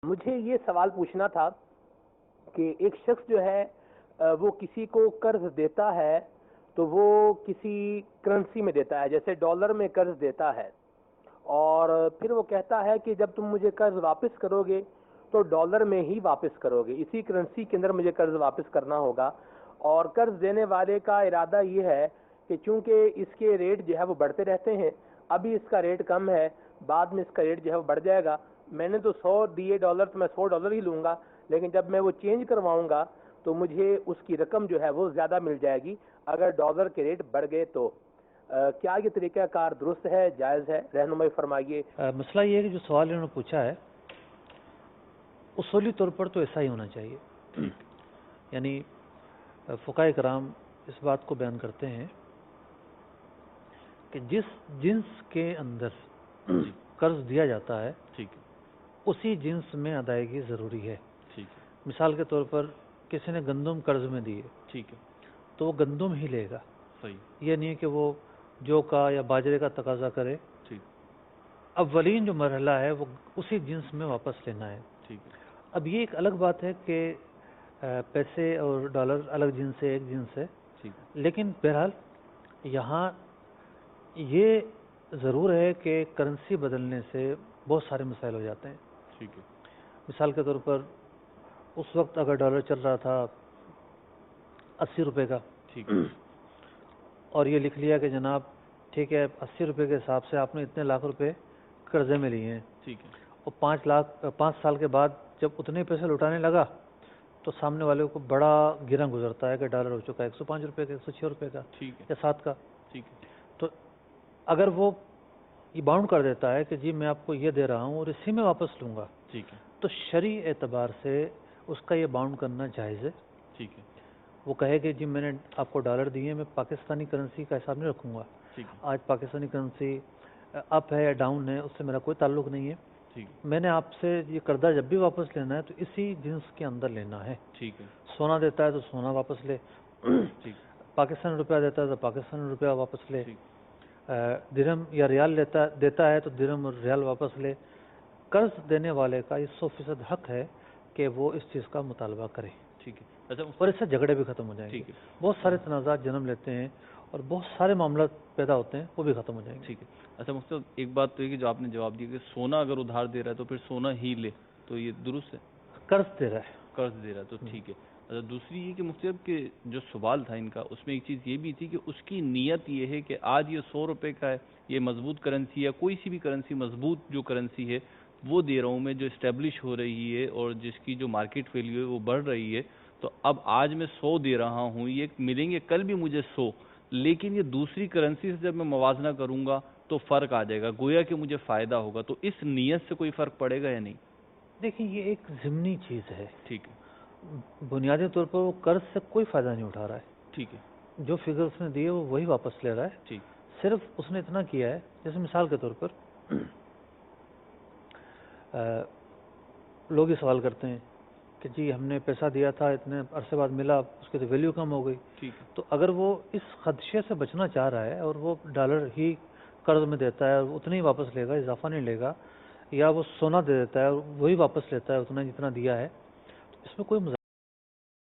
مجھے یہ سوال پوچھنا تھا کہ ایک شخص جو ہے وہ کسی کو قرض دیتا ہے تو وہ کسی کرنسی میں دیتا ہے، جیسے ڈالر میں قرض دیتا ہے، اور پھر وہ کہتا ہے کہ جب تم مجھے قرض واپس کرو گے تو ڈالر میں ہی واپس کرو گے، اسی کرنسی کے اندر مجھے قرض واپس کرنا ہوگا۔ اور قرض دینے والے کا ارادہ یہ ہے کہ چونکہ اس کے ریٹ جو ہے وہ بڑھتے رہتے ہیں، ابھی اس کا ریٹ کم ہے، بعد میں اس کا ریٹ جو ہے وہ بڑھ جائے گا، میں نے تو 100 دیے ڈالر تو میں 100 ڈالر ہی لوں گا، لیکن جب میں وہ چینج کرواؤں گا تو مجھے اس کی رقم جو ہے وہ زیادہ مل جائے گی اگر ڈالر کے ریٹ بڑھ گئے تو۔ کیا یہ طریقہ کار درست ہے، جائز ہے؟ رہنمائی فرمائیے۔ مسئلہ یہ ہے کہ جو سوال انہوں نے پوچھا ہے اصولی طور پر تو ایسا ہی ہونا چاہیے، یعنی فقہاء کرام اس بات کو بیان کرتے ہیں کہ جس جنس کے اندر قرض دیا جاتا ہے اسی جنس میں ادائیگی ضروری ہے۔ مثال کے طور پر کسی نے گندم قرض میں دیے تو وہ گندم ہی لے گا، یہ نہیں ہے کہ وہ جو کا یا باجرے کا تقاضا کرے۔ اولین جو مرحلہ ہے وہ اسی جنس میں واپس لینا ہے۔ اب یہ ایک الگ بات ہے کہ پیسے اور ڈالر الگ جنس سے ایک جنس ہے، لیکن بہرحال یہاں یہ ضرور ہے کہ کرنسی بدلنے سے بہت سارے مسائل ہو جاتے ہیں۔ مثال کے طور پر اس وقت اگر ڈالر چل رہا تھا 80 روپے کا، اور یہ لکھ لیا کہ جناب ٹھیک ہے 80 روپے کے حساب سے آپ نے اتنے لاکھ روپے قرضے میں لیے ہیں، اور 5 سال کے بعد جب اتنے پیسے لوٹانے لگا تو سامنے والے کو بڑا گرہ گزرتا ہے کہ ڈالر ہو چکا ہے 105 روپے کا، 106 روپے کا یا 7 کا۔ تو اگر وہ یہ باؤنڈ کر دیتا ہے کہ جی میں آپ کو یہ دے رہا ہوں اور اسی میں واپس لوں گا، تو شرعی اعتبار سے اس کا یہ باؤنڈ کرنا جائز ہے۔ وہ کہے کہ جی میں نے آپ کو ڈالر دیے، میں پاکستانی کرنسی کا حساب نہیں رکھوں گا، آج پاکستانی کرنسی اپ ہے یا ڈاؤن ہے اس سے میرا کوئی تعلق نہیں ہے، میں نے آپ سے یہ قرضہ جب بھی واپس لینا ہے تو اسی جنس کے اندر لینا ہے۔ سونا دیتا ہے تو سونا واپس لے، پاکستانی روپیہ دیتا ہے تو پاکستانی روپیہ واپس لے، درہم یا ریال دیتا ہے تو درہم اور ریال واپس لے۔ قرض دینے والے کا یہ 100% حق ہے کہ وہ اس چیز کا مطالبہ کرے، اور اس سے جھگڑے بھی ختم ہو جائیں گے۔ بہت سارے تنازعات جنم لیتے ہیں اور بہت سارے معاملات پیدا ہوتے ہیں، وہ بھی ختم ہو جائیں گے۔ اچھا مفتی، ایک بات تو یہ کہ جو آپ نے جواب دیا کہ سونا اگر ادھار دے رہا ہے تو پھر سونا ہی لے، تو یہ درست ہے؟ قرض دے رہا ہے، قرض دے رہا ہے تو ٹھیک ہے۔ اچھا دوسری یہ کہ مفتی صاحب کہ جو سوال تھا ان کا، اس میں ایک چیز یہ بھی تھی کہ اس کی نیت یہ ہے کہ آج یہ 100 روپے کا ہے، یہ مضبوط کرنسی ہے، کوئی سی بھی کرنسی مضبوط جو کرنسی ہے وہ دے رہا ہوں میں، جو اسٹیبلش ہو رہی ہے اور جس کی جو مارکیٹ ویلیو ہے وہ بڑھ رہی ہے، تو اب آج میں 100 دے رہا ہوں، یہ ملیں گے کل بھی مجھے 100، لیکن یہ دوسری کرنسی سے جب میں موازنہ کروں گا تو فرق آ جائے گا، گویا کہ مجھے فائدہ ہوگا، تو اس نیت سے کوئی فرق پڑے گا یا نہیں؟ دیکھیں یہ ایک ضمنی چیز ہے، ٹھیک ہے، بنیادی طور پر وہ قرض سے کوئی فائدہ نہیں اٹھا رہا ہے، ٹھیک ہے، جو فگر اس نے دی ہے وہ وہی واپس لے رہا ہے، ٹھیک، صرف اس نے اتنا کیا ہے، جیسے مثال کے طور پر لوگ یہ سوال کرتے ہیں کہ جی ہم نے پیسہ دیا تھا اتنے عرصے بعد ملا، اس کی تو ویلیو کم ہو گئی، ٹھیک ہے، تو اگر وہ اس خدشے سے بچنا چاہ رہا ہے اور وہ ڈالر ہی قرض میں دیتا ہے اور اتنا ہی واپس لے گا، اضافہ نہیں لے گا، یا وہ سونا دے دیتا ہے اور وہی واپس لیتا ہے اتنا جتنا دیا ہے، تو اس میں کوئی